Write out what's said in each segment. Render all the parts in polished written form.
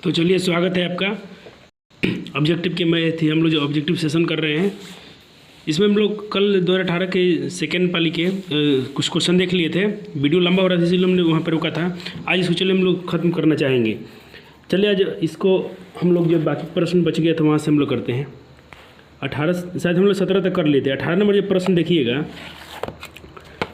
तो चलिए, स्वागत है आपका ऑब्जेक्टिव के में थी। हम लोग जो ऑब्जेक्टिव सेशन कर रहे हैं, इसमें हम लोग कल 2018 के सेकेंड पाली के कुछ क्वेश्चन देख लिए थे। वीडियो लंबा हो रहा था इसलिए हमने वहाँ पर रुका था। आज इसको चलिए हम लोग ख़त्म करना चाहेंगे। चलिए आज इसको हम लोग जो बाकी प्रश्न बच गया था वहाँ से हम लोग करते हैं। 18 शायद हम लोग 17 तक कर लिए थे। 18 नंबर जो प्रश्न देखिएगा,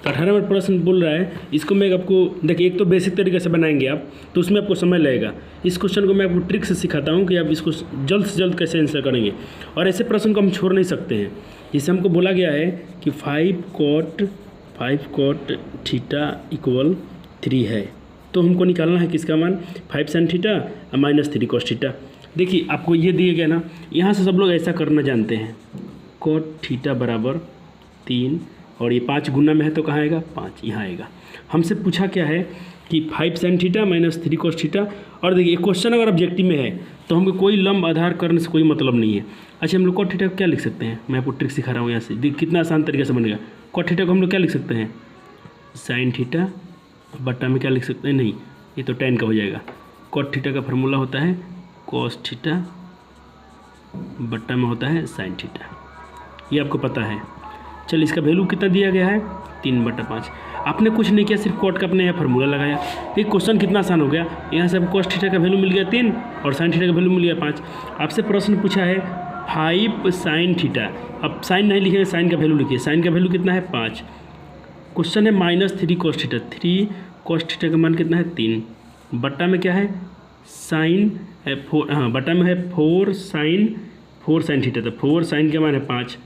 तो 18 नंबर प्रश्न बोल रहा है, इसको मैं आपको देखिए, एक तो बेसिक तरीके से बनाएंगे आप, तो उसमें आपको समय लगेगा। इस क्वेश्चन को मैं आपको ट्रिक से सिखाता हूँ कि आप इसको जल्द से जल्द कैसे आंसर करेंगे। और ऐसे प्रश्न को हम छोड़ नहीं सकते हैं। जिससे हमको बोला गया है कि 5 cot थीटा इक्वल 3 है, तो हमको निकालना है किसका मान, 5 sin थीटा और -3 cos थीटा। देखिए आपको ये दिए गया ना, यहाँ से सब लोग ऐसा करना जानते हैं। cot थीटा बराबर 3 और ये 5 गुना में है तो कहाँ आएगा, 5 यहाँ आएगा। हमसे पूछा क्या है कि 5 sin थीटा -3 cos थीटा। और देखिए क्वेश्चन अगर ऑब्जेक्टिव में है तो हमको कोई लंब आधार करने से कोई मतलब नहीं है। अच्छा, हम लोग cot थीटा को क्या लिख सकते हैं, मैं आपको ट्रिक सिखा रहा हूँ यहाँ से। देखिए कितना आसान तरीके से बनेगा। cot थीटा को हम लोग क्या लिख सकते हैं, sin थीटा बट्टा में क्या लिख सकते हैं, नहीं ये तो tan का हो जाएगा। cot थीटा का फार्मूला होता है cos थीटा बट्टा में होता है sin थीटा, ये आपको पता है। चलिए इसका वैल्यू कितना दिया गया है, 3/5। आपने कुछ नहीं किया, सिर्फ cot का अपने यहाँ फार्मूला लगाया। ये क्वेश्चन कितना आसान हो गया। यहाँ से आपको cos थीटा का वैल्यू मिल गया 3 और sin थीटा का वैल्यू मिल गया 5। आपसे प्रश्न पूछा है 5 sin थीटा। अब साइन नहीं लिखेंगे, साइन का वैल्यू लिखिए। साइन का वैल्यू कितना है, 5। क्वेश्चन है -3 cos थीटा। 3 cos थीटा का मान कितना है, 3। बट्टा में क्या है, साइन 4, हाँ बट्टा में है 4 sin थीटा। तो 4 sin का मान है 5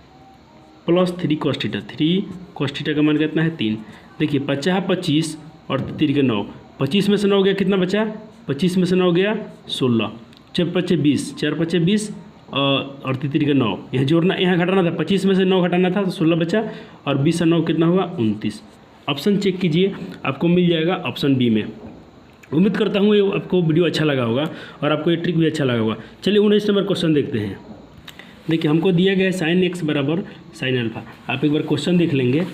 plus 3 cos theta. 3 cos theta का मान कितना है, 3। देखिए 50 25 और 3 के 9। 25 में से 9 गया, कितना बचा, 25 में से 9 गया 16। 4 5 20, 4 5 20 और 3 के 9। यहाँ जोड़ना, यहाँ घटाना था, 25 में से 9 घटाना था तो 16 बचा और 20 से 9 कितना हुआ, 29। ऑप्शन चेक कीजिए, आपको मिल जाएगा ऑप्शन बी में। उम्मीद करता हूँ ये आपको वीडियो अच्छा लगा होगा और आपको ये ट्रिक भी अच्छा लगा होगा। चलिए 19 नंबर क्वेश्चन देखते हैं। देखिए हमको दिया गया है sin x बराबर sin अल्फ़ा। आप एक बार क्वेश्चन देख लेंगे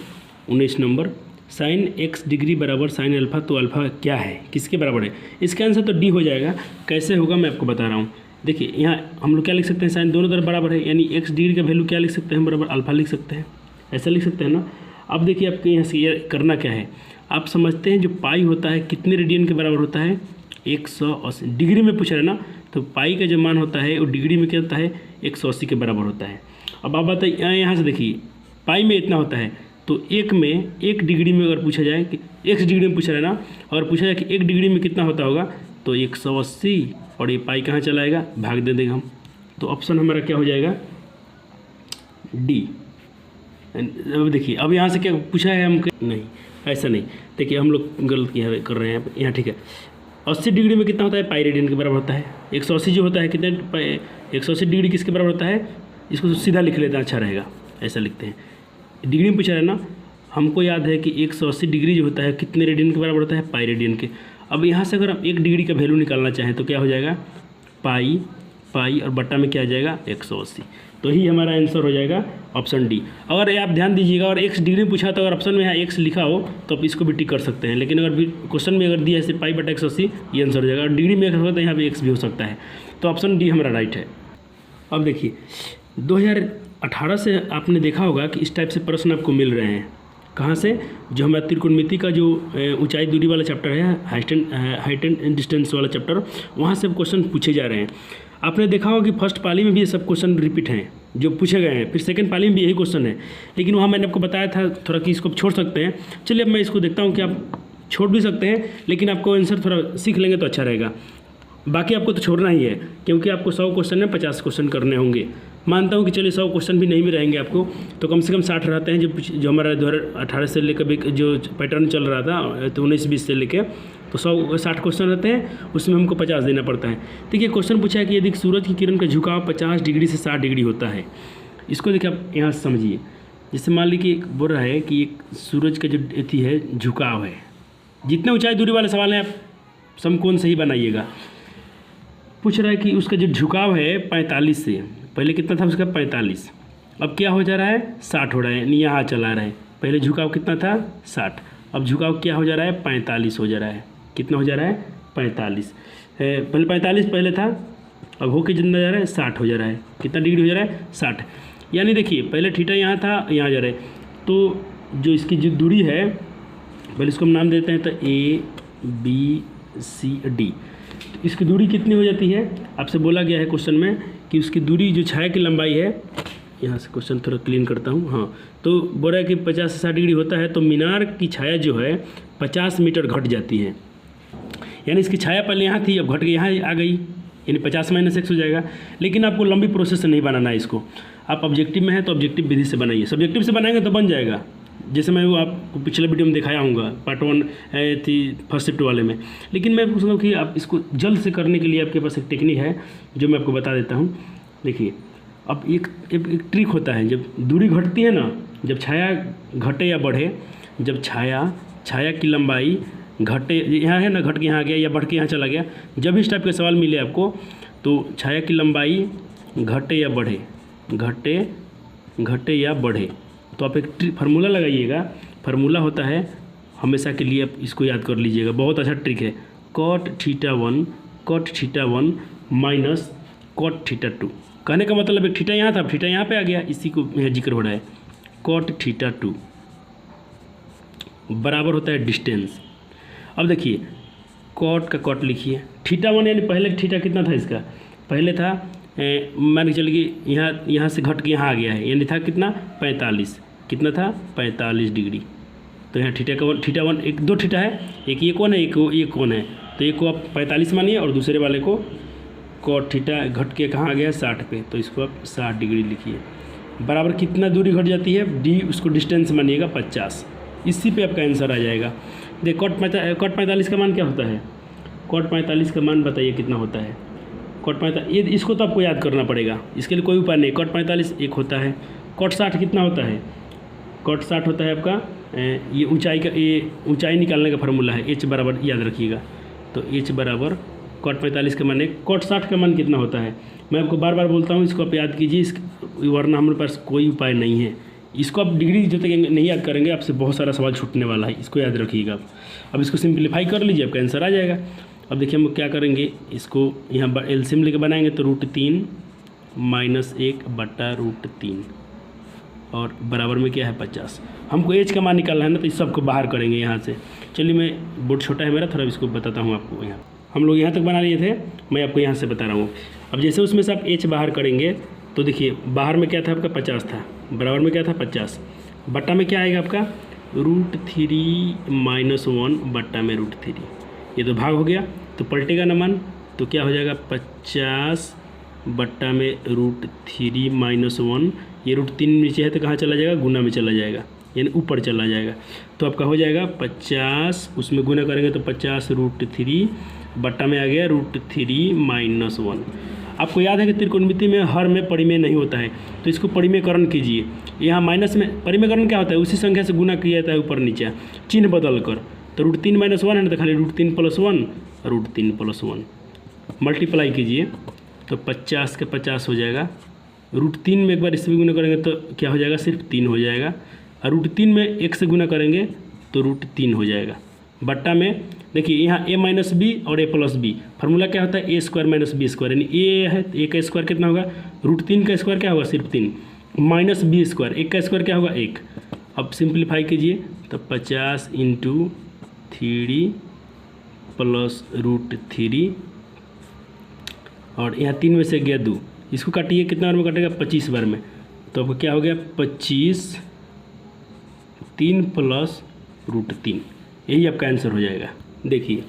19 नंबर, sin x डिग्री बराबर sin अल्फ़ा। तो अल्फ़ा क्या है, किसके बराबर है, इसका आंसर तो डी हो जाएगा। कैसे होगा मैं आपको बता रहा हूँ। देखिए यहाँ हम लोग क्या लिख सकते हैं, साइन दोनों तरफ बराबर है, यानी x डिग्री का वैल्यू क्या लिख सकते हैं, बराबर अल्फ़ा लिख सकते हैं, ऐसा लिख सकते हैं ना। अब देखिए आपके यहाँ से ये करना क्या है, आप समझते हैं जो पाई होता है कितने रेडियन के बराबर होता है, 180 डिग्री में पूछ रहे हैं ना, तो पाई का जो मान होता है वो डिग्री में क्या होता है, 180 के बराबर होता है। अब आप बताइए यहाँ से देखिए पाई में इतना होता है, तो 1 डिग्री में अगर पूछा जाए कि x डिग्री में पूछा है ना, और पूछा जाए कि 1 डिग्री में कितना होता होगा, तो 180 और ये पाई कहाँ चला आएगा, भाग दे देंगे हम। तो ऑप्शन हमारा क्या हो जाएगा, डी। अब देखिए अब यहाँ से क्या पूछा है हम, नहीं ऐसा नहीं। देखिए हम लोग गलत कर रहे हैं यहाँ, ठीक है। 80 डिग्री में कितना होता है, पाई रेडियन के बराबर होता है। 180 जो होता है कितने, 180 डिग्री किसके बराबर होता है, इसको सीधा लिख लेते हैं, अच्छा रहेगा, ऐसा लिखते हैं। डिग्री में पूछा है ना, हमको याद है कि 180 डिग्री जो होता है कितने रेडियन के बराबर होता है, पाई रेडियन के। अब यहाँ से अगर हम 1 डिग्री का वैल्यू निकालना चाहें तो क्या हो जाएगा, पाई और बट्टा में क्या आ जाएगा, 180। तो ही हमारा आंसर हो जाएगा ऑप्शन डी। अगर आप ध्यान दीजिएगा, और x डिग्री में पूछा तो अगर ऑप्शन में यहाँ x लिखा हो तो आप इसको भी टिक कर सकते हैं। लेकिन अगर क्वेश्चन में अगर दिया है पाई बटा 180, ये आंसर हो जाएगा। और डिग्री में होता है यहाँ पे x भी हो सकता है। तो ऑप्शन डी हमारा राइट है। अब देखिए 2018 से आपने देखा होगा कि इस टाइप से प्रश्न आपको मिल रहे हैं। कहाँ से, जो हमारा त्रिकोणमिति का जो ऊंचाई दूरी वाला चैप्टर है, हाइट एंड डिस्टेंस वाला चैप्टर, वहाँ से क्वेश्चन पूछे जा रहे हैं। आपने देखा होगा कि फर्स्ट पाली में भी ये सब क्वेश्चन रिपीट हैं जो पूछे गए हैं, फिर सेकंड पाली में भी यही क्वेश्चन है। लेकिन वहाँ मैंने आपको बताया था थोड़ा कि इसको छोड़ सकते हैं। चलिए अब मैं इसको देखता हूँ कि आप छोड़ भी सकते हैं, लेकिन आपको आंसर थोड़ा सीख लेंगे तो अच्छा रहेगा। बाकी आपको तो छोड़ना ही है, क्योंकि आपको 100 क्वेश्चन में 50 क्वेश्चन करने होंगे। मानता हूँ कि चलिए 100 क्वेश्चन भी नहीं भी रहेंगे आपको, तो कम से कम 60 रहते हैं, जो हमारा 2018 से लेकर भी जो पैटर्न चल रहा था, तो 19-20 से लेकर तो 160 क्वेश्चन रहते हैं, उसमें हमको 50 देना पड़ता है। देखिए क्वेश्चन पूछा है कि यदि सूरज की किरण का झुकाव 50 डिग्री से 60 डिग्री होता है, इसको देखिए आप यहाँ से समझिए। जैसे मान लीजिए कि बोल रहा है कि एक सूरज का जो एथी है झुकाव है, जितने ऊंचाई दूरी वाले सवाल हैं आप समकोण से ही बनाइएगा। पूछ रहा है कि उसका जो झुकाव है 45 से, पहले कितना था उसका 45, अब क्या हो जा रहा है 60 हो रहा है, यानी यहाँ चला रहा है। पहले झुकाव कितना था 60, अब झुकाव क्या हो जा रहा है 45 हो जा रहा है। कितना हो जा रहा है 45, पहले 45 पहले था, अब होके जितना जा रहा है 60 हो जा रहा है। कितना डिग्री हो जा रहा है? 60। यानी देखिए पहले थीटा यहाँ था, यहाँ जा रहा है, तो जो इसकी जो दूरी है, पहले इसको हम नाम देते हैं तो ABCD। तो इसकी दूरी कितनी हो जाती है? आपसे बोला गया है क्वेश्चन में कि उसकी दूरी जो छाया की लंबाई है, यहाँ से क्वेश्चन थोड़ा क्लीन करता हूँ, हाँ, तो बोल रहा है कि 50 से 60 डिग्री होता है, तो मीनार की छाया जो है 50 मीटर घट जाती है। यानी इसकी छाया पहले यहाँ थी, अब घट के यहाँ आ गई, यानी 50 - 1 हो जाएगा। लेकिन आपको लंबी प्रोसेस से नहीं बनाना है इसको, आप ऑब्जेक्टिव में है तो ऑब्जेक्टिव विधि से बनाइए। सब्जेक्टिव से बनाएंगे तो बन जाएगा, जैसे मैं वो आपको पिछले वीडियो में दिखाया हूँगा, पार्ट 1 थी फर्स्ट शिफ्ट वाले में। लेकिन मैं पूछ रहा हूँ कि आप इसको जल्द से करने के लिए आपके पास एक टेक्निक है जो मैं आपको बता देता हूँ। देखिए, अब एक ट्रिक होता है, जब दूरी घटती है ना, जब छाया घटे या बढ़े, जब छाया की लंबाई घटे, यहाँ है ना, घट के यहाँ आ गया या बढ़ के यहाँ चला गया, जब इस टाइप के सवाल मिले आपको, तो छाया की लंबाई घटे या बढ़े, घटे या बढ़े, तो आप एक फार्मूला लगाइएगा। फार्मूला होता है, हमेशा के लिए आप इसको याद कर लीजिएगा, बहुत अच्छा ट्रिक है, cot theta 1 minus cot theta 2। कहने का मतलब एक थीटा यहाँ था, अब थीटा यहाँ पे आ गया, इसी को यहाँ जिक्र हो रहा है। cot थीटा 2 बराबर होता है डिस्टेंस। अब देखिए, cot का cot लिखिए, थीटा 1 यानी पहले थीटा कितना था इसका? पहले था मान के चलिए यहाँ से घट के यहाँ आ गया है, यानी था कितना? 45। कितना था? 45 डिग्री। तो यहाँ थीटा 1 एक 2 थीटा है, एक ये कौन है, एक कौन है, तो एक को आप 45 मानिए और दूसरे वाले को cot थीटा घट के कहाँ आ गया? 60 पे, तो इसको आप 60 डिग्री लिखिए। बराबर कितना दूरी घट जाती है? d, उसको डिस्टेंस मानिएगा 50। इसी पे आपका आंसर आ जाएगा। देख, cot 45 का मान क्या होता है? cot 45 का मान बताइए कितना होता है? cot 45, ये इसको तो आपको याद करना पड़ेगा, इसके लिए कोई उपाय नहीं। cot 45 1 होता है। cot 60 कितना होता है? cot 60 होता है आपका, ये ऊंचाई का, ये ऊंचाई निकालने का फार्मूला है, h बराबर, याद रखिएगा, तो h बराबर cot 45 का मान है। cot 60 का मान कितना होता है? मैं आपको बार बार बोलता हूँ, इसको आप याद कीजिए, वरना हमारे पास कोई उपाय नहीं है। इसको आप डिग्री जो तक नहीं याद करेंगे, आपसे बहुत सारा सवाल छूटने वाला है, इसको याद रखिएगा आप। अब इसको सिंप्लीफाई कर लीजिए, आपका आंसर आ जाएगा। अब देखिए हम क्या करेंगे, इसको यहाँ एलसीएम लेके बनाएंगे, तो √3 - 1/√3 और बराबर में क्या है? 50। हमको एच का मान निकालना है ना, तो इस सबको बाहर करेंगे यहाँ से। चलिए, मैं बोर्ड छोटा है मेरा, थोड़ा इसको बताता हूँ आपको। यहाँ हम लोग यहाँ तक बना लिए थे, मैं आपको यहाँ से बता रहा हूँ। अब जैसे उसमें से आप एच बाहर करेंगे, तो देखिए बाहर में क्या था आपका? 50 था, बराबर में क्या था? 50, बट्टा में क्या आएगा आपका? √3 - 1 बट्टा में √3। ये तो भाग हो गया, तो पलटेगा ना मान, तो क्या हो जाएगा? 50 बट्टा में √3 - 1, ये √3 नीचे है तो कहाँ चला जाएगा? गुना में चला जाएगा, यानी ऊपर चला जाएगा। तो आपका हो जाएगा 50, उसमें गुना करेंगे तो 50 √3 बट्टा में आ गया √3 - 1। आपको याद है कि त्रिकोणमिति में हर में परिमेय नहीं होता है, तो इसको परिमेयकरण कीजिए। यहाँ माइनस में परिमेयकरण क्या होता है? उसी संख्या से गुना किया जाता है ऊपर नीचे, चिन्ह बदल कर। तो √3 - 1 है ना, तो खाली √3 + 1, √3 + 1 मल्टीप्लाई कीजिए, तो 50 के 50 हो जाएगा। √3 में एक बार इससे भी गुना करेंगे तो क्या हो जाएगा? सिर्फ 3 हो जाएगा। और √3 में 1 से गुना करेंगे तो √3 हो जाएगा। बट्टा में देखिए यहाँ a - b और a + b, फार्मूला क्या होता है? a² - b², यानी a है तो a का स्क्वायर कितना होगा? √3 का स्क्वायर क्या होगा? सिर्फ 3 माइनस b², 1 का स्क्वायर क्या होगा? 1। अब सिंप्लीफाई कीजिए, तो 50 × 3 + √3 और यहाँ 3 में से गया 2, इसको काटिए, कितना बार में कटेगा? 25 बार में। तो आपको क्या हो गया? 25 3 + √3, यही आपका आंसर हो जाएगा। देखिए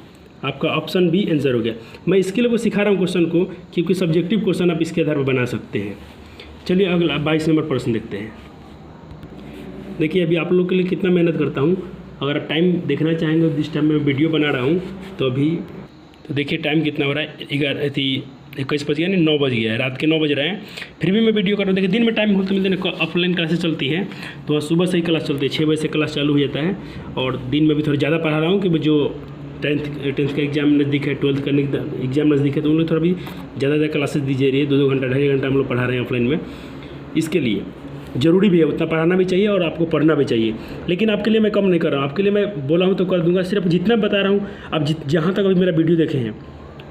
आपका ऑप्शन बी आंसर हो गया। मैं इसके लिए वो सिखा रहा हूँ क्वेश्चन को, क्योंकि सब्जेक्टिव क्वेश्चन आप इसके आधार पर बना सकते हैं। चलिए अगला 22 नंबर प्रश्न देखते हैं। देखिए अभी आप लोग के लिए कितना मेहनत करता हूँ, अगर आप टाइम देखना चाहेंगे जिस टाइम मैं वीडियो बना रहा हूँ, तो अभी तो देखिए टाइम कितना हो रहा है? 21 बज गया, नहीं 9 बज गया है, रात के 9 बज रहे हैं, फिर भी मैं वीडियो कर रहा हूँ। देखिए दिन में टाइम मिलते मिलते ऑफलाइन क्लासेस चलती है, तो सुबह से ही क्लास चलती है, 6 बजे से क्लास चालू हो जाता है, और दिन में भी थोड़ा ज़्यादा पढ़ा रहा हूँ कि जो 10th का एग्जाम नज़दीक है, 12th का एग्जाम नज़दीक है, तो उन लोग थोड़ा भी ज़्यादा क्लासेस दीजिए रही है, 2-2 घंटा 2.5 घंटा हम लोग पढ़ा रहे हैं ऑफलाइन में। इसके लिए ज़रूरी भी है, उतना पढ़ाना भी चाहिए और आपको पढ़ना भी चाहिए। लेकिन आपके लिए मैं कम नहीं कर रहा हूँ, आपके लिए मैं बोला हूँ तो कर दूंगा। सिर्फ जितना बता रहा हूँ आप जहाँ तक अभी मेरा वीडियो देखे हैं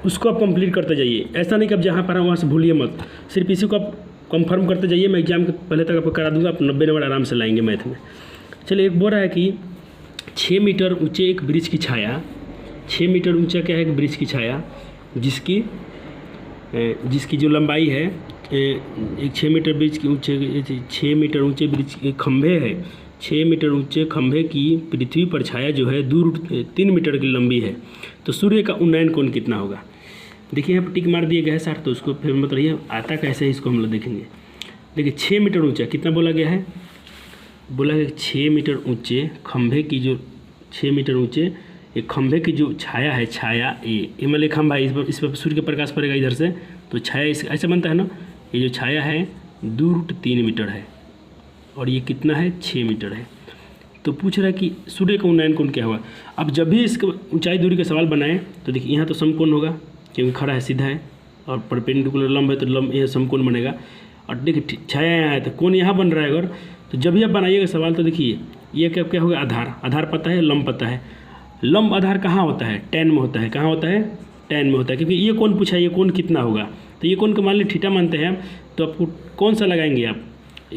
उसको आप कंप्लीट करते जाइए। ऐसा नहीं कि आप जहाँ पढ़ा वहाँ से भूलिए मत, सिर्फ इसी को आप कंफर्म करते जाइए। मैं एग्जाम के पहले तक आपको करा दूँगा, आप 90 नंबर आराम से लाएंगे मैथ में। चलिए, एक बोल रहा है कि 6 मीटर ऊँचे एक वृक्ष की छाया, 6 मीटर ऊँचा क्या है एक वृक्ष की छाया जिसकी जो लंबाई है एक 6 मीटर वृक्ष के ऊँचे 6 मीटर ऊँचे वृक्ष के खंभे है, 6 मीटर ऊँचे खंभे की पृथ्वी पर छाया जो है 3 मीटर की लंबी है, तो सूर्य का उन्नयन कोण कितना होगा। देखिए यहाँ पर टिक मार दिए गए हैं सर, तो उसको फिर मत रहिए, आता कैसे है इसको हम लोग देखेंगे। देखिए 6 मीटर ऊँचा कितना बोला गया है, बोला है 6 मीटर ऊँचे खंभे की जो 6 मीटर ऊँचे एक खंभे की जो छाया है, छाया ये मतलब खंभा है, इस पर सूर्य का प्रकाश पड़ेगा इधर से, तो छाया इस ऐसे बनता है ना। ये जो छाया है 2√3 मीटर है और ये कितना है 6 मीटर है। तो पूछ रहा है कि सूर्य का उन्नयन कोण क्या होगा। अब जब भी इसका ऊंचाई दूरी का सवाल बनाए तो देखिए यहाँ तो समकोण होगा क्योंकि खड़ा है, सीधा है और परपेंडिकुलर लंब है, तो लंब यह समकोण बनेगा। और देखिए छाया यहाँ है तो कोण यहाँ बन रहा है अगर, तो जब भी आप बनाइएगा सवाल तो देखिए ये क्या होगा, आधार पता है, लंब पता है। लंब आधार कहाँ होता है, टैन में होता है। कहाँ होता है, टैन में होता है, क्योंकि ये कोण पूछा है, ये कोण कितना होगा। तो ये कोण को मान लीजिए थीटा मानते हैं, तो आपको कौन सा लगाएंगे आप,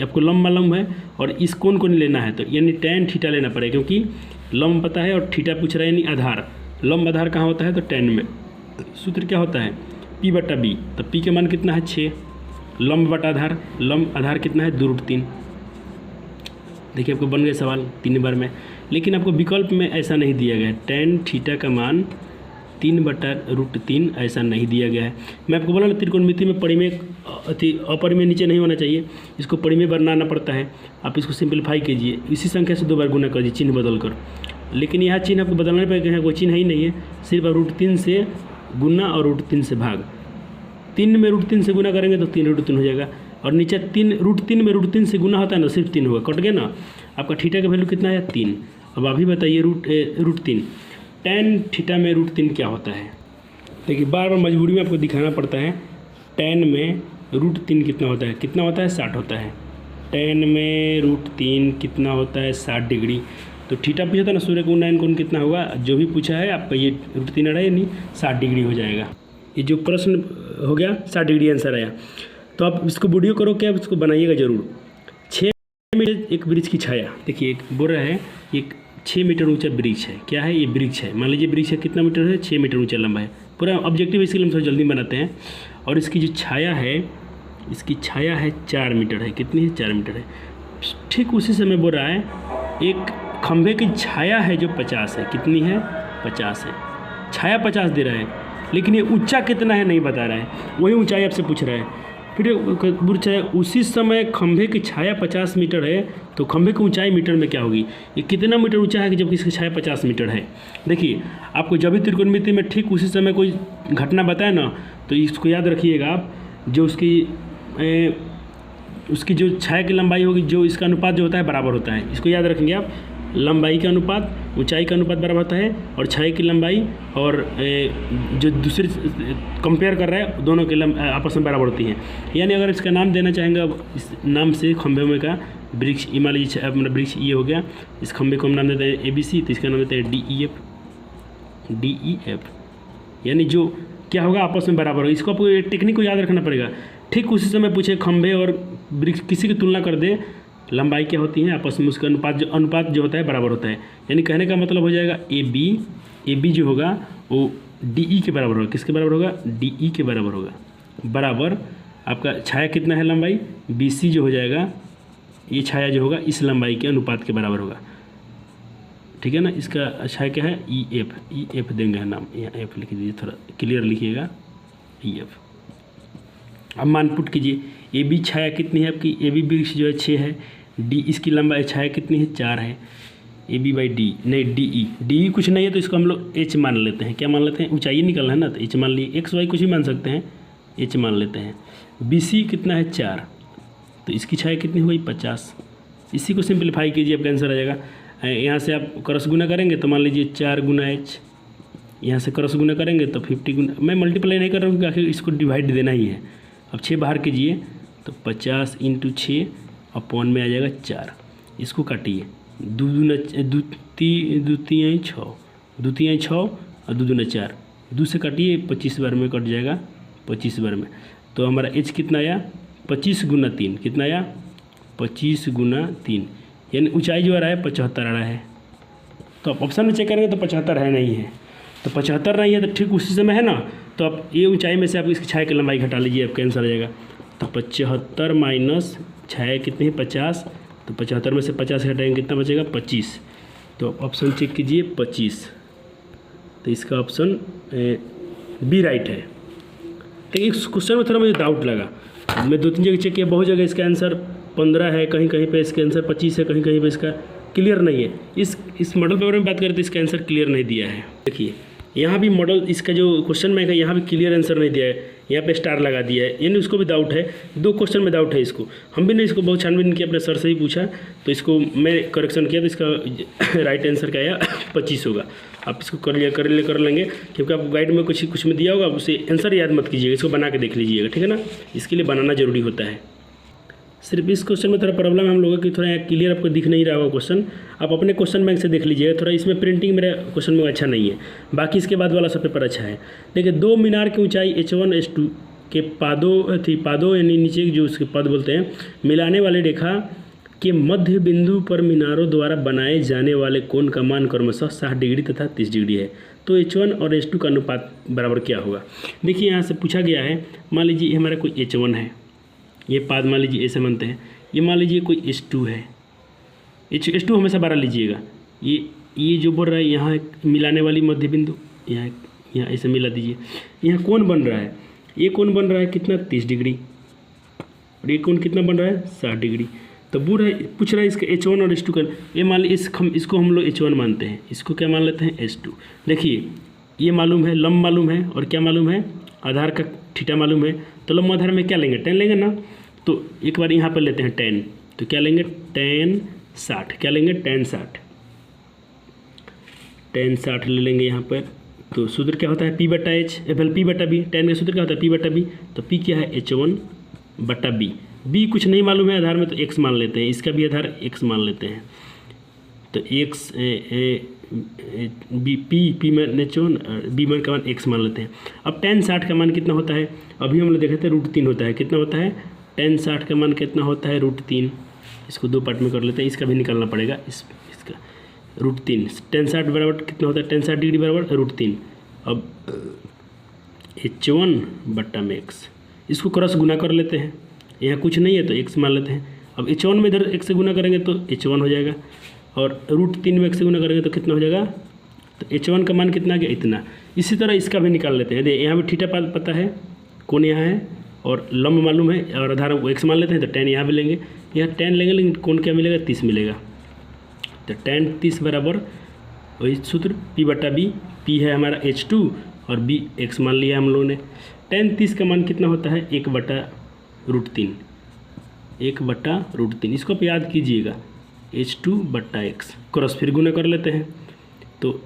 आपको लंब मालूम है और इस कोण को नहीं लेना है, तो यानी टैन थीटा लेना पड़ेगा, क्योंकि लंब पता है और थीटा पूछ रहा है यानी आधार। लंब आधार कहाँ होता है, तो टैन में। सूत्र क्या होता है, P/B, तो P के मान कितना है 6, लंब बटा आधार, लंब आधार कितना है 2√3। देखिए आपको बन गए सवाल 3 बार में, लेकिन आपको विकल्प में ऐसा नहीं दिया गया है, टैन थीटा का मान 3/√3 ऐसा नहीं दिया गया है। मैं आपको बोला ना त्रिकोणमिति में परिमेय अपरिमेय नीचे नहीं होना चाहिए, इसको परिमेय बनाना पड़ता है। आप इसको सिंपलीफाई कीजिए, इसी संख्या से 2 बार गुना कर दीजिए चिन्ह बदल कर। लेकिन यहाँ चिन्ह आपको बदलने पर यहाँ कोई चिन्ह ही नहीं है, सिर्फ √3 से गुना और √3 से भाग। 3 में √3 से गुना करेंगे तो 3√3 हो जाएगा, और नीचे 3 में √3 से गुना होता है ना, सिर्फ 3 होगा, कट गया ना। आपका थीटा का वैल्यू कितना है 3। अब अभी बताइए √3 टैन थीटा में √3 क्या होता है। देखिए बार बार मजबूरी में आपको दिखाना पड़ता है, टैन में √3 कितना होता है, 60 होता है। टैन में √3 कितना होता है 60 डिग्री। तो थीटा पूछा था ना सूर्य का उन्नयन कोण कितना होगा, जो भी पूछा है आपका ये √3 आ रहा है, नहीं 60 डिग्री हो जाएगा। ये जो प्रश्न हो गया 60 डिग्री आंसर आया। तो आप इसको वीडियो करो क्या, इसको बनाइएगा जरूर। 6 मीटर एक वृक्ष की छाया, देखिए एक बोल रहा है एक 6 मीटर ऊंचा वृक्ष है। क्या है ये, वृक्ष है। मान लीजिए वृक्ष है, कितना मीटर है 6 मीटर ऊंचा लंबा है। पूरा ऑब्जेक्टिव इसके लिए हम थोड़ा जल्दी बनाते हैं। और इसकी जो छाया है, इसकी छाया है 4 मीटर है। कितनी है 4 मीटर है। ठीक उसी समय बोल रहा है एक खंभे की छाया है जो 50 है। कितनी है 50 है। छाया 50 दे रहा है, लेकिन ये ऊंचा कितना है नहीं बता रहा है, वही ऊंचाई आपसे पूछ रहा है। फिर पूछा है उसी समय खंभे की छाया 50 मीटर है, तो खंभे की ऊंचाई मीटर में क्या होगी, ये कितना मीटर ऊंचा है कि जबकि इसकी छाया 50 मीटर है। देखिए आपको जब भी त्रिकोणमिति में ठीक उसी समय कोई घटना बताए ना, तो इसको याद रखिएगा आप, जो उसकी जो छाया की लंबाई होगी, जो इसका अनुपात जो होता है बराबर होता है। इसको याद रखेंगे आप, लंबाई का अनुपात ऊंचाई का अनुपात बराबर होता है, और छाया की लंबाई और जो दूसरी कंपेयर कर रहा है दोनों के आपस में बराबर होती हैं। यानी अगर इसका नाम देना चाहेंगे, इस नाम से खंभे में का वृक्ष, मान लीजिए अपना वृक्ष ये हो गया, इस खंभे को हम नाम देते हैं ABC, तो इसका नाम देते हैं DEF। यानी जो क्या होगा आपस में बराबर होगा। इसको आपको टेक्निक को याद रखना पड़ेगा। ठीक उसी समय पूछे खंभे और वृक्ष किसी की तुलना कर दे, लंबाई क्या होती है आपस में, उसका अनुपात जो होता है बराबर होता है। यानी कहने का मतलब हो जाएगा AB जो होगा वो DE के बराबर होगा। किसके बराबर होगा, DE के बराबर होगा। बराबर आपका छाया कितना है लंबाई, BC जो हो जाएगा, ये छाया जो होगा इस लंबाई के अनुपात के बराबर होगा। ठीक है ना। इसका छाया क्या है EF देंगे है नाम, यहाँ F लिख दीजिए, थोड़ा क्लियर लिखिएगा EF। अब मान पुट कीजिए, AB छाया कितनी है आपकी, AB वृक्ष जो है 6 है, D इसकी लंबाई छाया कितनी है 4 है, AB/D नहीं DE कुछ नहीं है, तो इसको हम लोग H मान लेते हैं। क्या मान लेते हैं, ऊंचाई निकलना है ना, तो H मान लिए, XY कुछ भी मान सकते हैं, H मान लेते हैं। BC कितना है 4, तो इसकी छाया कितनी हुई 50। इसी को सिंप्लीफाई कीजिए, आपका आंसर आ जाएगा। यहाँ से आप क्रॉस गुना करेंगे तो मान लीजिए 4 गुना H, यहाँ से क्रॉस गुना करेंगे तो 50 गुना, मैं मल्टीप्लाई नहीं कर रहा हूँ क्योंकि आखिर इसको डिवाइड देना ही है। अब 6 बाहर कीजिए तो 50 × 6 अपॉन में आ जाएगा 4। इसको काटिए, दो तियाई 6 और 2 दूना 4, 2 से काटिए 25 बार में कट जाएगा, 25 बार में। तो हमारा एच कितना आया 25 गुना 3, कितना आया 25 गुना 3, यानी ऊंचाई जो आ रहा है 75 आ रहा है। तो आप ऑप्शन में चेक करेंगे तो 75 है नहीं है, तो 75 नहीं है तो ठीक उसी समय है ना। तो आप ये ऊंचाई में से आप इसकी छाया की लंबाई घटा लीजिए, आपका आंसर आ जाएगा। तो 75 माइनस छाया कितनी है 50, तो 75 में से 50 घटाएंगे कितना बचेगा 25। तो ऑप्शन चेक कीजिए 25, तो इसका ऑप्शन बी राइट है। तो इस क्वेश्चन में थोड़ा मुझे डाउट लगा, मैं 2-3 जगह चेक किया, बहुत जगह इसका आंसर 15 है, कहीं कहीं पे इसका आंसर 25 है, कहीं कहीं पे इसका क्लियर नहीं है। इस मॉडल पेपर में बात करें तो इसका आंसर क्लियर नहीं दिया है। देखिए यहाँ भी मॉडल इसका जो क्वेश्चन में है यहाँ भी क्लियर आंसर नहीं दिया है, यहाँ पे स्टार लगा दिया है, यानी उसको भी डाउट है। 2 क्वेश्चन में डाउट है इसको, हम भी नहीं इसको बहुत छानबीन किया, अपने सर से ही पूछा तो इसको मैं करेक्शन किया, तो इसका राइट आंसर क्या आया 25 होगा। आप इसको कर लेंगे, क्योंकि आपको गाइड में कुछ में दिया होगा, उसे आंसर याद मत कीजिएगा, इसको बना के देख लीजिएगा, ठीक है ना। इसके लिए बनाना जरूरी होता है। सिर्फ इस क्वेश्चन में थोड़ा प्रॉब्लम है हम लोगों की, थोड़ा क्लियर आपको दिख नहीं रहा होगा क्वेश्चन, आप अपने क्वेश्चन बैंक से देख लीजिएगा, थोड़ा इसमें प्रिंटिंग मेरा क्वेश्चन में अच्छा नहीं है, बाकी इसके बाद वाला सब पेपर अच्छा है। देखिए 2 मीनार की ऊंचाई H1 H2 के पादों यानी नीचे जो उसके पद बोलते हैं, मिलाने वाली रेखा के मध्य बिंदु पर मीनारों द्वारा बनाए जाने वाले कोण का मान क्रमशः 60 डिग्री तथा 30 डिग्री है। तो H1 और H2 का अनुपात बराबर क्या होगा। देखिए यहाँ से पूछा गया है, मान लीजिए हमारा कोई H1 है, ये पाद मान लीजिए ऐसे मानते हैं, ये मान लीजिए कोई H2 है, H2 हमेशा 12 लीजिएगा। ये जो बोल रहा है यहाँ मिलाने वाली मध्य बिंदु, यहाँ ऐसे मिला दीजिए। यहाँ कौन बन रहा है, ये कौन बन रहा है कितना 30 डिग्री, और ये कौन कितना बन रहा है 60 डिग्री। तो पूछ रहा है इसका H1 और H2 का, ये मान लीजिए इसको हम लोग H1 मानते हैं, इसको क्या मान लेते हैं H2। देखिए ये मालूम है, लंब मालूम है, और क्या मालूम है आधार का थीटा मालूम है। तो लंब आधार में क्या लेंगे 10 लेंगे ना। तो एक बार यहाँ पर लेते हैं 10, तो क्या लेंगे tan 60, क्या लेंगे tan 60 ले लेंगे यहाँ पर। तो सूत्र क्या होता है P/H P/B, tan का सूत्र क्या होता है P/B। तो P क्या है H1/B, B कुछ नहीं मालूम है आधार में, तो x मान लेते हैं, इसका भी आधार x मान लेते हैं। तो x P में H1 B मान का मान x मान लेते हैं। अब tan 60 का मान कितना होता है, अभी हम लोग देखे थे √3 होता है, कितना होता है tan 60 का मान कितना होता है √3। इसको 2 पार्ट में कर लेते हैं, इसका भी निकालना पड़ेगा, इसका √3। tan 60 बराबर कितना होता है, tan 60 डिग्री बराबर √3। अब H1/x, इसको क्रॉस गुना कर लेते हैं, यहाँ कुछ नहीं है तो x मान लेते हैं। अब H1 में इधर x से गुना करेंगे तो H1 हो जाएगा, और √3 में x से गुना करेंगे तो कितना हो जाएगा, तो H1 का मान कितना आ गया इतना। इसी तरह इसका भी निकाल लेते हैं। यहाँ भी थीटा पता है, कौन यहाँ है, और लंब मालूम है, और आधार x मान लेते हैं, तो tan यहाँ भी लेंगे, यहाँ tan लेंगे, लेकिन कौन क्या मिलेगा 30 मिलेगा। तो tan 30 बराबर वही सूत्र P/B, P है हमारा H2 और B x मान लिया हम लोगों ने। tan 30 का मान कितना होता है 1/√3, 1/√3। इसको आप याद कीजिएगा, H2/x, क्रॉस फिर गुना कर लेते हैं, तो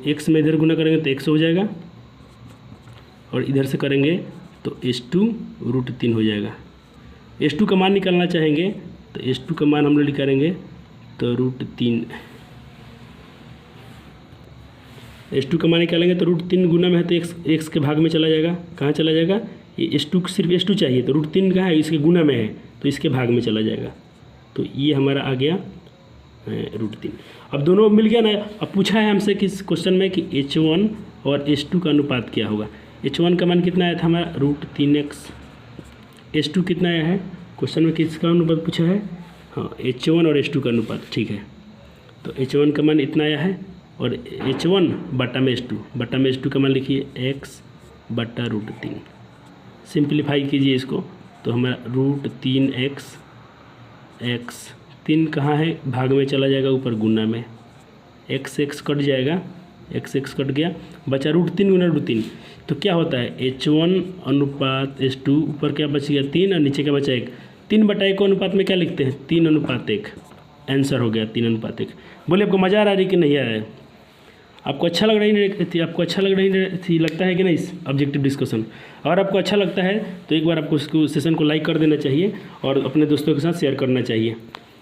x में इधर गुना करेंगे तो x हो जाएगा, और इधर से करेंगे तो H2√3 हो जाएगा। H2 का मान निकालना चाहेंगे तो H2 का मान हम लोग निकालेंगे तो √3, H2 का मान निकालेंगे तो √3 गुना में है तो x के भाग में चला जाएगा, कहाँ चला जाएगा, ये H2 सिर्फ H2 चाहिए, तो √3 कहाँ है, इसके गुना में है तो इसके भाग में चला जाएगा। तो ये हमारा आ गया √3। अब दोनों मिल गया ना। अब पूछा है हमसे किस क्वेश्चन में कि H1 और H2 का अनुपात क्या होगा। H1 का मान कितना आया था हमारा √3x, H2 कितना आया है क्वेश्चन में, किसका अनुपात पूछा है, हाँ H1 और H2 का अनुपात, ठीक है। तो H1 का मान इतना आया है, और H1/H2 H2 का मान लिखिए x/√3। सिंप्लीफाई कीजिए इसको, तो हमारा √3x, x 3 कहाँ है भाग में चला जाएगा, ऊपर गुना में, x कट जाएगा, x कट गया, बचा √3 गुना √3। तो क्या होता है H1/H2, ऊपर क्या बच गया 3 और नीचे क्या बचा 1। 3/1 अनुपात में क्या लिखते हैं 3:1, आंसर हो गया 3:1। बोले आपको मज़ा आ रहा है कि नहीं आ रहा है। आपको अच्छा लग रही थी, आपको अच्छा लग रही थी, लगता है कि नहीं इस ऑब्जेक्टिव डिस्कशन? अगर आपको अच्छा लगता है तो एक बार आपको इसको सेशन को लाइक कर देना चाहिए और अपने दोस्तों के साथ शेयर करना चाहिए।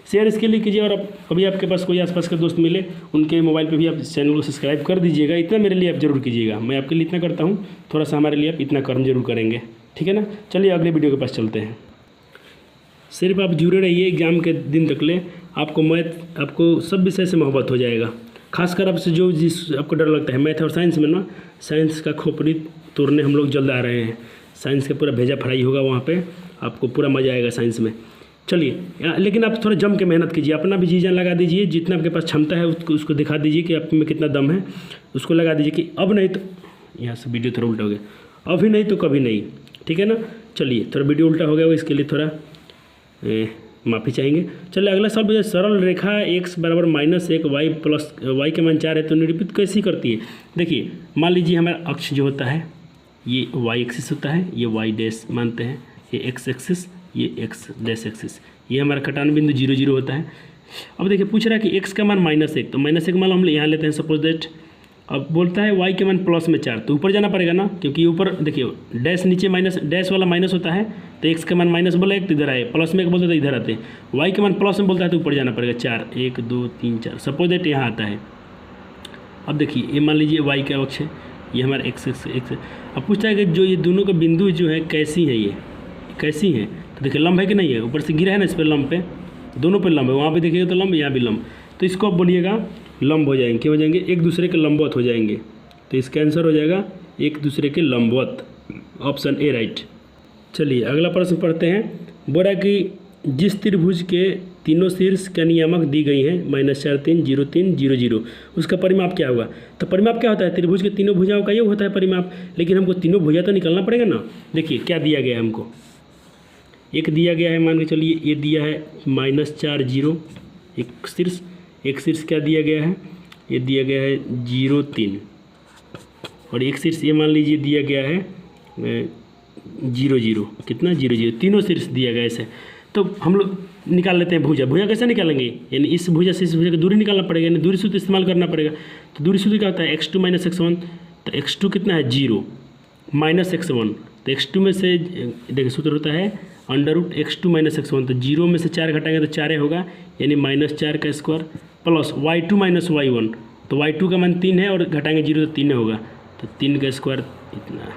शेयर इसके लिए कीजिए, और अब कभी आपके पास कोई आसपास के दोस्त मिले उनके मोबाइल पे भी आप चैनल को सब्सक्राइब कर दीजिएगा। इतना मेरे लिए आप जरूर कीजिएगा, मैं आपके लिए इतना करता हूँ, थोड़ा सा हमारे लिए आप इतना कर्म जरूर करेंगे, ठीक है ना। चलिए अगले वीडियो के पास चलते हैं। सिर्फ आप जुड़े रहिए एग्ज़ाम के दिन तक ले, आपको मैथ, आपको सब विषय से मोहब्बत हो जाएगा। खासकर आपसे जो जिस आपको डर लगता है मैथ और साइंस में ना, साइंस का खोपड़ी तोड़ने हम लोग जल्द आ रहे हैं। साइंस का पूरा भेजा फ्राई होगा वहाँ पे, आपको पूरा मज़ा आएगा साइंस में। चलिए, लेकिन आप थोड़ा जम के मेहनत कीजिए, अपना भी जी जान लगा दीजिए, जितना आपके पास क्षमता है उसको दिखा दीजिए कि आप में कितना दम है, उसको लगा दीजिए कि अब नहीं तो, यहाँ से वीडियो थोड़ा उल्टा हो गया, अभी नहीं तो कभी नहीं, ठीक है ना। चलिए, थोड़ा वीडियो उल्टा हो गया, इसके लिए थोड़ा माफ़ी चाहेंगे। चलिए अगला सवाल पूछा, सरल रेखा x बराबर -1 y प्लस y के मान 4 है तो निरूपित कैसी करती है? देखिए, मान लीजिए हमारा अक्ष जो होता है ये y एक्सिस होता है, ये y डैश मानते हैं, ये x एक्सिस, ये x डैश एक्सिस, ये हमारा कटान बिंदु 0 0 होता है। अब देखिए पूछ रहा है कि x का मान -1, तो -1 मान हम यहाँ लेते हैं सपोज दैट। अब बोलता है y के मान प्लस में 4, तो ऊपर जाना पड़ेगा ना, क्योंकि ऊपर देखिए डैश नीचे माइनस, डैश वाला माइनस होता है, तो x का मान माइनस बोला 1 तो इधर आए, प्लस में 1 बोलते तो इधर आते। y के मान प्लस में बोलता है तो ऊपर जाना पड़ेगा 4, 1 2 3 4, सपोज दैट यहाँ आता है। अब देखिए ये मान लीजिए y का अक्ष है, ये हमारा x। अब पूछता है कि जो ये दोनों का बिंदु जो है कैसी है, ये कैसी है, तो देखिए लंब है कि नहीं है, ऊपर से गिरा है ना इस पर लंब पे, दोनों पे लंब है, वहाँ पे देखिएगा तो लंब, यहाँ भी लंब, तो इसको आप बोलिएगा लंब हो जाएंगे, क्या हो जाएंगे? एक दूसरे के लंबवत हो जाएंगे, तो इसका आंसर हो जाएगा एक दूसरे के लंबवत, ऑप्शन ए राइट। चलिए अगला प्रश्न पढ़ते हैं। बोला कि जिस त्रिभुज के तीनों शीर्ष का नियामक दी गई हैं -4 3 0 3 0 0, उसका परिमाप क्या होगा? तो परिमाप क्या होता है? त्रिभुज के तीनों भुजाओं का योग होता है परिमाप, लेकिन हमको तीनों भुजा तो निकालना पड़ेगा ना। देखिए क्या दिया गया है हमको, एक दिया गया है, मान के चलिए ये दिया है -4 0 एक शीर्ष क्या दिया गया है, ये दिया गया है 0 3, और एक शीर्ष ये मान लीजिए दिया गया है 0 0, कितना 0 0, तीनों शीर्ष दिया गया ऐसे। तो हम लोग निकाल लेते हैं भुजा। भुजा कैसे निकालेंगे? यानी इस भुजा से इस भुजा की दूरी निकालना पड़ेगा, यानी दूरी सूत्र इस्तेमाल करना पड़ेगा। तो दूरी सूत्र क्या होता है? x2 - x1, तो x2 कितना है 0 -x1, तो x2 में से देखिए सूत्र होता है √x2 - x1, तो 0 में से 4 घटाएंगे तो 4 होगा, यानी -4 का स्क्वायर प्लस y2 - y1, तो y2 का मान 3 है और घटाएंगे 0 तो 3 होगा, तो 3 का स्क्वायर इतना।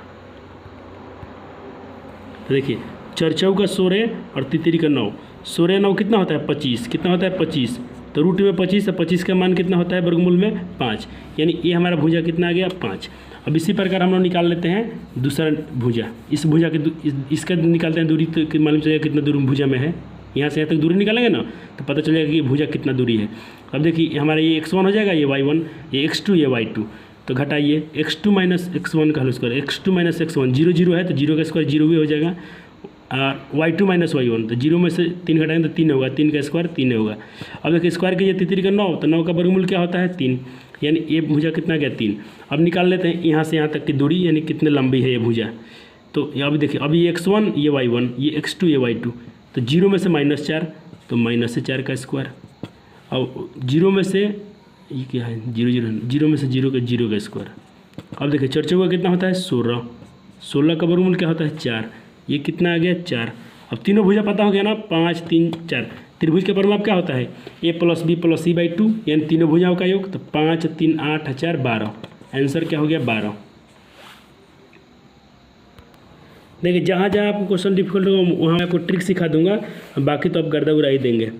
तो देखिए 4 चौका 16 और 3 का 9, 16 9 कितना होता है 25, कितना होता है 25, तो रूट में 25, तो 25 का मान कितना होता है वर्गमूल में 5, यानी ये हमारा भुजा कितना आ गया 5। अब इसी प्रकार हम लोग निकाल लेते हैं दूसरा भुजा, इस भुजा के इसका निकालते हैं दूरी, तो मालूम चलेगा कितना दूरी भुजा में है, यहाँ से यहाँ तक दूरी निकालेंगे ना तो पता चलेगा कि भुजा कितना दूरी है। अब देखिए हमारा ये x1 हो जाएगा, ये y1, ये x2, ये y2, तो घटाइए x2 - x1 का होल स्क्वायर, x2 - x1 0 0 है तो 0 का स्क्वायर 0 भी हो जाएगा, y2 - y1, तो 0 में से 3 घटाएंगे तो 3 होगा, 3 का स्क्वायर 3 होगा। अब देखिए स्क्वायर कीजिए 3 का 9, तो 9 का वर्गमूल क्या होता है 3, यानी ये भुजा कितना गया 3। अब निकाल लेते हैं यहाँ से यहाँ तक की दूरी, यानी कितने लंबी है ये भुजा। तो अभी देखिए अभी ये x1 ये y1 ये x2 ये y2, तो 0 में से -4, तो -4 का स्क्वायर। अब 0 में से ये क्या है 0 0, 0 में से 0 का स्क्वायर। अब देखिए 4 चौका कितना होता है 16, 16 का वर्गमूल क्या होता है 4, ये कितना आ गया 4। अब तीनों भुजा पता हो गया ना 5 3 4। त्रिभुज के परिमाप क्या होता है a + b + c/2, यानी तीनों भुजाओं का योग, तो 5 3 8 4 12, आंसर क्या हो गया 12। देखिए जहाँ जहाँ आपको क्वेश्चन डिफिकल्ट होगा वहाँ मैं आपको ट्रिक सिखा दूंगा, बाकी तो आप गर्दा उड़ा ही देंगे।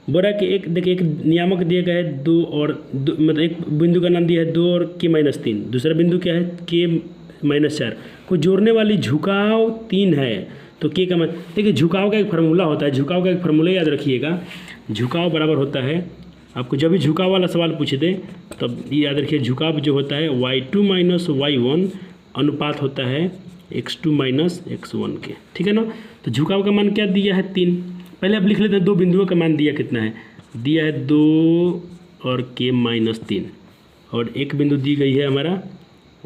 बोला कि एक देखिए एक नियामक दिया गया है 2 और 2, मतलब एक बिंदु का नाम दिया है 2 और k-3, दूसरा बिंदु क्या है k-4, को जोड़ने वाली झुकाव 3 है, तो k का मान। देखिए झुकाव का एक फार्मूला होता है, झुकाव का एक फार्मूला याद रखिएगा, झुकाव बराबर होता है, आपको जब भी झुकाव वाला सवाल पूछे थे तब ये याद रखिए, झुकाव जो होता है y2 - y1 अनुपात होता है x2 - x1 के, ठीक है ना। तो झुकाव का मान क्या दिया है 3, पहले आप लिख लेते हैं, दो बिंदुओं का मान दिया कितना है, दिया है 2 और k-3, और एक बिंदु दी गई है हमारा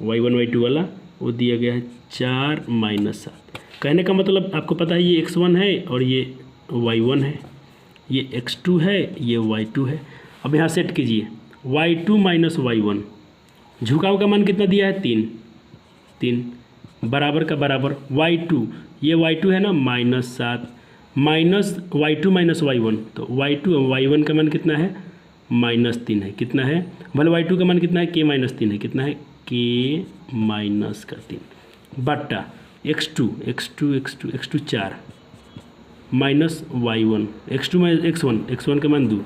y1 y2 वाला, वो दिया गया है 4 - 7। कहने का मतलब आपको पता है ये x1 है और ये y1 है, ये x2 है ये y2 है। अब यहाँ सेट कीजिए y2 - y1, झुकाव का मान कितना दिया है 3, 3 बराबर का बराबर y2, ये y2 है ना -7 माइनस y2 माइनस y1, तो y2 और y1 का मान कितना है -3 है, कितना है भले y2 का मान कितना है k -3 है, कितना है k -3 बट्टा x2 4 माइनस y1 x2 में x1 का मान 2।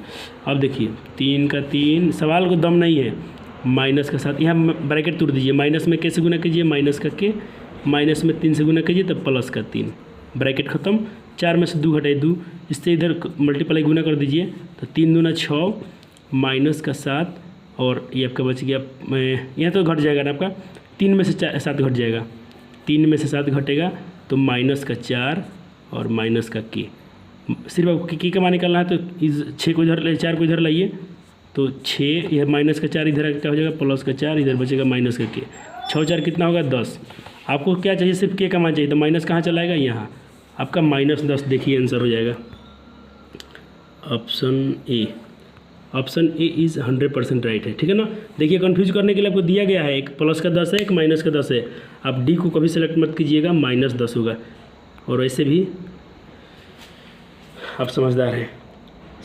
अब देखिए 3 का 3, सवाल को दम नहीं है, माइनस का 7, यहाँ ब्रैकेट तोड़ दीजिए, माइनस में k से गुना कीजिए, माइनस का k, माइनस में 3 से गुना कीजिए तब प्लस का 3, ब्रैकेट ख़त्म, 4 में से 2 घटाए 2, इससे इधर मल्टीप्लाई गुना कर दीजिए तो 3 दूना 6 माइनस का 7 और ये आपका बच गया, यहाँ तो घट जाएगा ना आपका, 3 में से 7 घट जाएगा, 3 में से 7 घटेगा तो माइनस का 4 और माइनस का k, सिर्फ आपको k का मान निकालना है तो इस 6 को इधर ले, 4 को इधर लाइए तो 6, यह माइनस का 4 इधर क्या हो जाएगा प्लस का 4, इधर बचेगा माइनस का k, 6 4 कितना होगा 10। आपको क्या चाहिए, सिर्फ k का मान चाहिए, तो माइनस कहाँ चला आएगा, यहाँ आपका -10, देखिए आंसर हो जाएगा ऑप्शन ए इज़ 100% राइट है, ठीक है ना। देखिए कंफ्यूज करने के लिए आपको दिया गया है, एक प्लस का 10 है, एक माइनस का 10 है, आप डी को कभी सेलेक्ट मत कीजिएगा, -10 होगा। और वैसे भी आप समझदार हैं,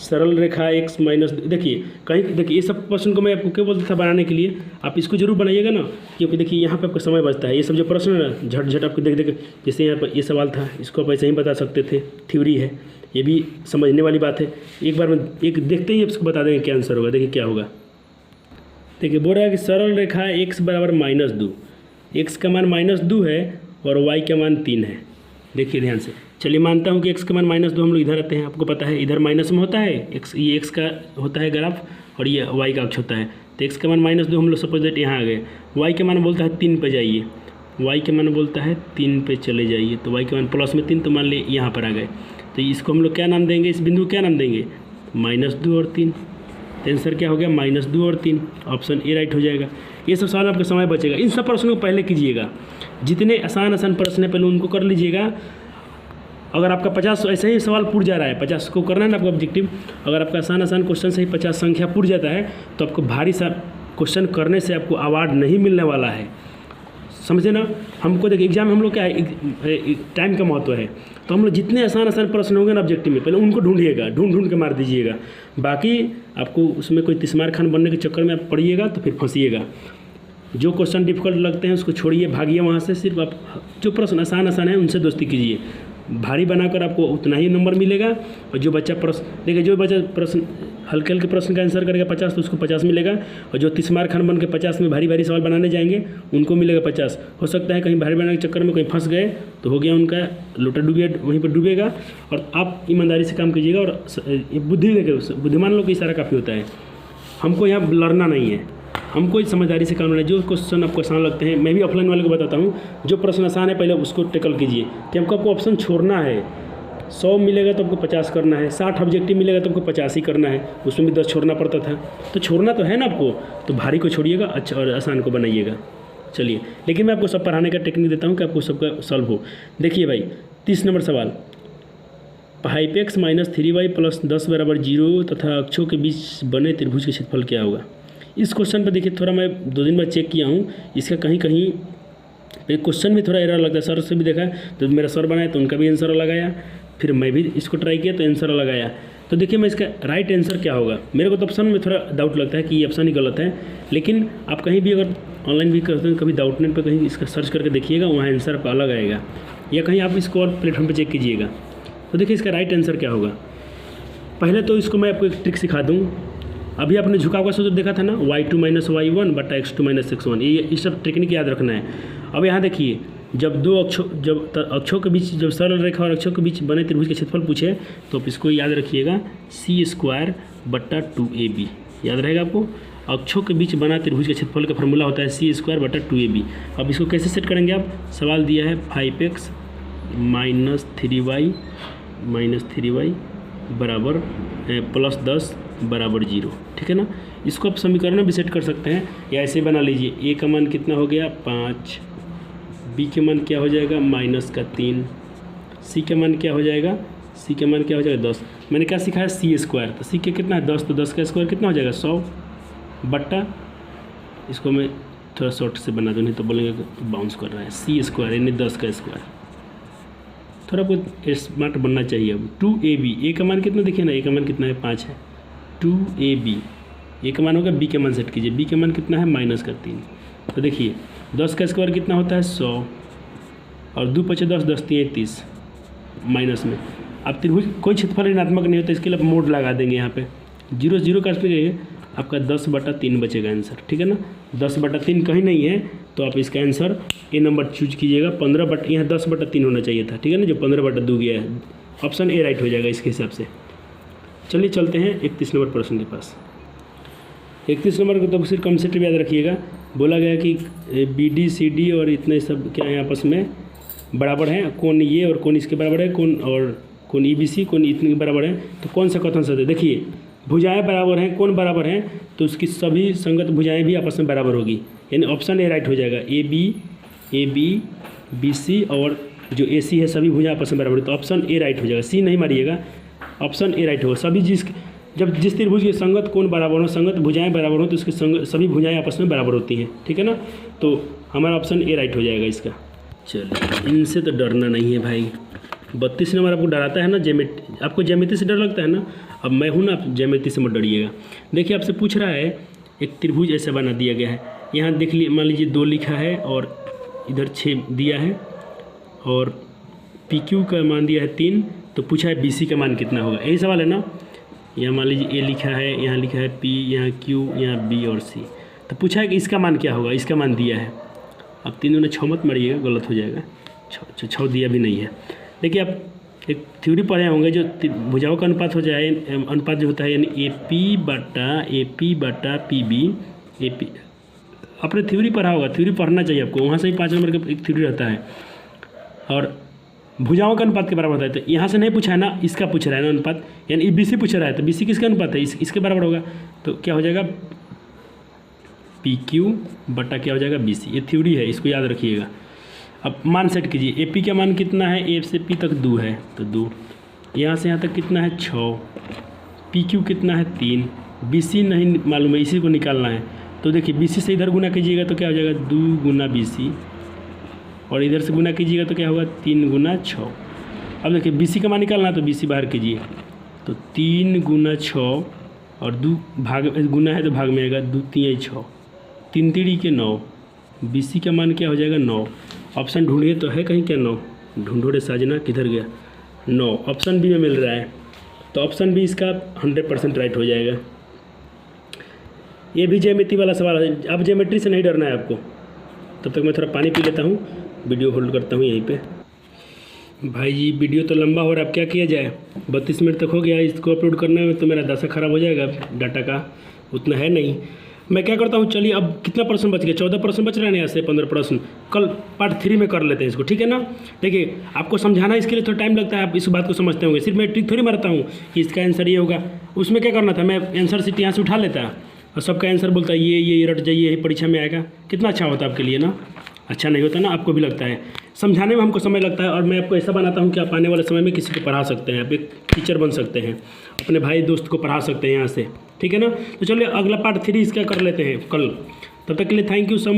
सरल रेखा x माइनस, देखिए कहीं देखिए ये सब प्रश्न को मैं आपको क्या बोलता था बनाने के लिए, आप इसको जरूर बनाइएगा ना, क्योंकि देखिए यहाँ पे आपको समय बचता है, ये सब जो प्रश्न है ना झट आपको देख देख, जैसे यहाँ पर ये सवाल था, इसको आप ऐसे ही बता सकते थे, थ्योरी है, ये भी समझने वाली बात है, एक बार में एक देखते ही आपको बता देंगे क्या आंसर होगा। देखिए क्या होगा, देखिए बोल रहा है कि सरल रेखा x बराबर -2, x का मान -2 है और y का मान 3 है। देखिए ध्यान से, चलिए मानता हूँ कि x का मान -2, हम लोग इधर आते हैं, आपको पता है इधर माइनस में होता है x, ये x का होता है ग्राफ और ये y का अक्ष होता है, तो x का मान -2 हम लोग सपोज दैट यहाँ आ गए, y का मान बोलता है 3 पे जाइए, y का मान बोलता है 3 पे चले जाइए, तो y का मान प्लस में 3, तो मान लीजिए यहाँ पर आ गए, तो इसको हम लोग क्या नाम देंगे, इस बिंदु को क्या नाम देंगे -2 और 3, तो आंसर क्या हो गया -2 और 3, ऑप्शन ए राइट हो जाएगा। ये सब सवाल आपका समय बचेगा, इन सब प्रश्नों को पहले कीजिएगा, जितने आसान प्रश्न है पहले उनको कर लीजिएगा। अगर आपका 50 ऐसे ही सवाल पूछ जा रहा है, 50 को करना है ना आपको ऑब्जेक्टिव, अगर आपका आसान क्वेश्चन से ही 50 संख्या पूछ जाता है तो आपको भारी सा क्वेश्चन करने से आपको अवार्ड नहीं मिलने वाला है, समझे ना। हमको देखिए एग्जाम हम लोग क्या है, टाइम का महत्व है, तो हम लोग जितने आसान प्रश्न होंगे ना ऑब्जेक्टिव में पहले उनको ढूंढिएगा, ढूंढ के मार दीजिएगा, बाकी आपको उसमें कोई तिस्मार खान बनने के चक्कर में आप पड़िएगा तो फिर फंसिएगा। जो क्वेश्चन डिफिकल्ट लगते हैं उसको छोड़िए, भागिए वहाँ से, सिर्फ आप जो प्रश्न आसान है उनसे दोस्ती कीजिए, भारी बनाकर आपको उतना ही नंबर मिलेगा। और जो बच्चा प्रश्न देखिए, जो बच्चा प्रश्न हल्के प्रश्न का आंसर करेगा 50 तो उसको 50 मिलेगा, और जो तिस्मार खान बन के 50 में भारी सवाल बनाने जाएंगे उनको मिलेगा 50। हो सकता है कहीं भारी बनाने के चक्कर में कहीं फंस गए तो हो गया उनका लोटा वहीं पर डूबेगा। और आप ईमानदारी से काम कीजिएगा, और बुद्धिमान लोग का इशारा काफ़ी होता है, हमको यहाँ लड़ना नहीं है, हमको समझदारी से काम लेना है। जो क्वेश्चन आपको आसान लगते हैं, मैं भी ऑफलाइन वाले को बताता हूँ, जो प्रश्न आसान है पहले उसको टेकल कीजिए, कि आपको ऑप्शन छोड़ना है, 100 मिलेगा तो आपको 50 करना है, 60 ऑब्जेक्टिव मिलेगा तो आपको 50 ही करना है, उसमें भी 10 छोड़ना पड़ता था, तो छोड़ना तो है ना आपको, तो भारी को छोड़िएगा, अच्छा और आसान को बनाइएगा। चलिए, लेकिन मैं आपको सब पढ़ाने का टेक्निक देता हूँ कि आपको सबका सॉल्व हो। देखिए भाई 30 नंबर सवाल, 5x - 3y + 10 = 0 तथा अक्षों के बीच बने त्रिभुज का क्षेत्रफल क्या होगा। इस क्वेश्चन पर देखिए थोड़ा मैं 2 दिन बाद चेक किया हूँ, इसका कहीं क्वेश्चन भी थोड़ा एरर लगता है, सर से भी देखा तो मेरा सर बनाया तो उनका भी आंसर अलग आया, फिर मैं भी इसको ट्राई किया तो आंसर अलग आया। तो देखिए मैं इसका राइट आंसर क्या होगा, मेरे को तो ऑप्शन में थोड़ा डाउट लगता है कि ये ऑप्शन ही गलत है, लेकिन आप कहीं भी अगर ऑनलाइन भी करते हैं, कभी डाउटनेट पर कहीं इसका सर्च करके देखिएगा, वहाँ आंसर आपका अलग आएगा, या कहीं आप इसको और प्लेटफॉर्म पर चेक कीजिएगा। तो देखिए इसका राइट आंसर क्या होगा। पहले तो इसको मैं आपको एक ट्रिक सिखा दूँ। अभी आपने झुकाव का सूत्र देखा था ना, y2 - y1 बटा x2 - x1, ये सब टेक्निक याद रखना है। अब यहाँ देखिए, जब अक्षों के बीच, जब सरल रेखा और अक्षों के बीच बने त्रिभुज के क्षेत्रफल पूछे तो आप इसको याद रखिएगा, c² बटा 2ab, याद रहेगा आपको। अक्षों के बीच बना त्रिभुज के क्षेत्रफल का फॉर्मूला होता है c² बटा 2ab। अब इसको कैसे सेट करेंगे आप, सवाल दिया है 5x - 3y बराबर +10 बराबर 0, ठीक है ना। इसको आप समीकरण में भी सेट कर सकते हैं, या ऐसे बना लीजिए, a का मान कितना हो गया 5, b के मान क्या हो जाएगा -3, c के मान क्या हो जाएगा, c के मान क्या हो जाएगा 10। मैंने क्या सीखा है c², तो c के कितना है 10, तो 10 का स्क्वायर कितना हो जाएगा 100 बट्टा, इसको मैं थोड़ा शॉर्ट से बना दो, नहीं तो बोलेंगे बाउंस कर रहा है। सी स्क्वायर यानी 10 का स्क्वायर। थोड़ा बहुत स्मार्ट बनना चाहिए। अब 2ab, ए का मान कितना देखिए ना, ए का मान कितना है 5 है। 2ab, ए का मान होगा, बी का मान सेट कीजिए, बी का मान कितना है -3। तो देखिए 10 का स्क्वायर कितना होता है 100, और 2 × 5 = 10, 10 × 3 = 30 माइनस में। अब त्रिभुज कोई क्षेत्रफल ऋणात्मक नहीं होता, इसके लिए आप मोड लगा देंगे यहाँ पे 0 0 का स्क्वायर, आपका 10/3 बचेगा आंसर, ठीक है ना। 10/3 कहीं नहीं है, तो आप इसका आंसर ए नंबर चूज कीजिएगा। 15 यहाँ 10/3 होना चाहिए था, ठीक है ना, जो 15/2 गया है। ऑप्शन ए राइट हो जाएगा इसके हिसाब से। चलिए चलते हैं 31 नंबर प्रश्न के पास। 31 नंबर को तो सिर्फ कॉन्सेप्ट याद रखिएगा। बोला गया कि BD CD और इतने सब क्या है आपस में बराबर हैं, कौन ये और कौन इसके बराबर है, कौन EBC कौन इतने के बराबर है, तो कौन सा कथन सत्य है। देखिए भुजाएं बराबर हैं, कौन बराबर हैं, तो उसकी सभी संगत भुजाएं भी आपस में बराबर होगी, यानी ऑप्शन ए राइट हो जाएगा। AB BC और जो AC है सभी भुजाएं आपस में बराबर है, तो ऑप्शन ए राइट हो जाएगा। सी नहीं मारिएगा, ऑप्शन ए राइट होगा। सभी जिस त्रिभुज की संगत कोण बराबर हो, संगत भुजाएं बराबर हो, तो उसकी सभी भुजाएं आपस में बराबर होती हैं, ठीक है ना। तो हमारा ऑप्शन ए राइट हो जाएगा इसका। चलिए इनसे तो डरना नहीं है भाई। 32 नंबर आपको डराता है ना, आपको ज्यामिति से डर लगता है ना, अब मैं हूँ ना, आप ज्यामिति से मत डरिएगा। देखिए आपसे पूछ रहा है एक त्रिभुज ऐसा बना दिया गया है, यहाँ देख लीजिए, मान लीजिए 2 लिखा है और इधर 6 दिया है, और PQ का मान दिया है 3, तो पूछा है BC का मान कितना होगा, यही सवाल है ना। यहाँ मान लीजिए A लिखा है, यहाँ लिखा है P, यहाँ Q, यहाँ B और C, तो पूछा है कि इसका मान क्या होगा, इसका मान दिया है। अब 3 में 6 मत मारिएगा, गलत हो जाएगा, 6 दिया भी नहीं है। देखिए आप एक थ्योरी पढ़े होंगे, जो भुजाओं का अनुपात हो जाए, अनुपात जो होता है यानी AP बटा PB। AP आपने थ्योरी पढ़ा होगा, थ्योरी पढ़ना चाहिए आपको, वहाँ से ही 5 नंबर का एक थ्योरी रहता है। और भुजाओं का अनुपात के बराबर होता है, तो यहाँ से नहीं पूछा है ना, इसका पूछ रहा है ना अनुपात, यानी BC पूछ रहा है, तो BC किसका अनुपात है, इसके बराबर होगा, तो क्या हो जाएगा PQ बटा क्या हो जाएगा BC। ये थ्योरी है, इसको याद रखिएगा। अब मान सेट कीजिए, AP का मान कितना है, A से P तक 2 है, तो 2, यहाँ से यहाँ तक कितना है 6, PQ कितना है 3, BC नहीं मालूम है, इसी को निकालना है। तो देखिए BC से इधर गुना कीजिएगा तो क्या हो जाएगा 2 × BC, और इधर से गुना कीजिएगा तो क्या होगा 3 × 6। अब देखिए BC का मान निकालना है, तो BC बाहर कीजिए, तो 3 × 6 और 2 भाग गुना है तो भाग में आएगा, 2 × 3 = 6, 3 × 3 = 9। BC का मान क्या हो जाएगा 9। ऑप्शन ढूंढिए तो है कहीं क्या 9, ढूंढो रे साजना किधर गया, 9 ऑप्शन बी में मिल रहा है, तो ऑप्शन बी इसका 100% राइट हो जाएगा। ये भी ज्यामिति वाला सवाल है, अब ज्योमेट्री से नहीं डरना है आपको। तब तक मैं थोड़ा पानी पी लेता हूँ, वीडियो होल्ड करता हूँ यहीं पे। भाई जी वीडियो तो लंबा हो रहा है, अब क्या किया जाए, 32 मिनट तक हो गया, इसको अपलोड करने में तो मेरा दशा ख़राब हो जाएगा, डाटा का उतना है नहीं। मैं क्या करता हूँ, चलिए अब कितना प्रश्न बच गया, 14 प्रश्न बच रहे हैं, यहाँ से 15 प्रश्न कल पार्ट 3 में कर लेते हैं इसको, ठीक है ना। देखिए आपको समझाना इसके लिए थोड़ा टाइम लगता है, आप इस बात को समझते होंगे, सिर्फ मैं ट्रिक थोड़ी मारता हूँ कि इसका आंसर ये होगा। उसमें क्या करना था, मैं आंसर सीट यहाँ से उठा लेता और सबका आंसर बोलता है ये रट जाइए, यही परीक्षा में आएगा, कितना अच्छा होता आपके लिए ना। अच्छा नहीं होता ना, आपको भी लगता है, समझाने में हमको समय लगता है, और मैं आपको ऐसा बनाता हूँ कि आप आने वाले समय में किसी को पढ़ा सकते हैं, आप एक टीचर बन सकते हैं, अपने भाई दोस्त को पढ़ा सकते हैं यहाँ से, ठीक है ना। तो चलिए अगला पार्ट 3 इसका कर लेते हैं कल। तब तक के लिए थैंक यू सो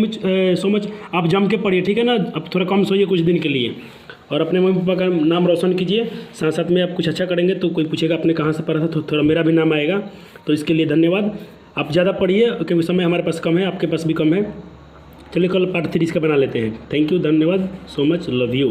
मच। आप जम के पढ़िए, ठीक है ना। अब थोड़ा कम सोइए कुछ दिन के लिए, और अपने मम्मी पापा का नाम रोशन कीजिए, साथ साथ में आप कुछ अच्छा करेंगे तो कोई पूछेगा आपने कहाँ से पढ़ा था, तो थोड़ा मेरा भी नाम आएगा, तो इसके लिए धन्यवाद। आप ज़्यादा पढ़िए क्योंकि समय हमारे पास कम है, आपके पास भी कम है। चलिए कल पार्ट 3 इसका बना लेते हैं। थैंक यू, धन्यवाद सो मच, लव यू।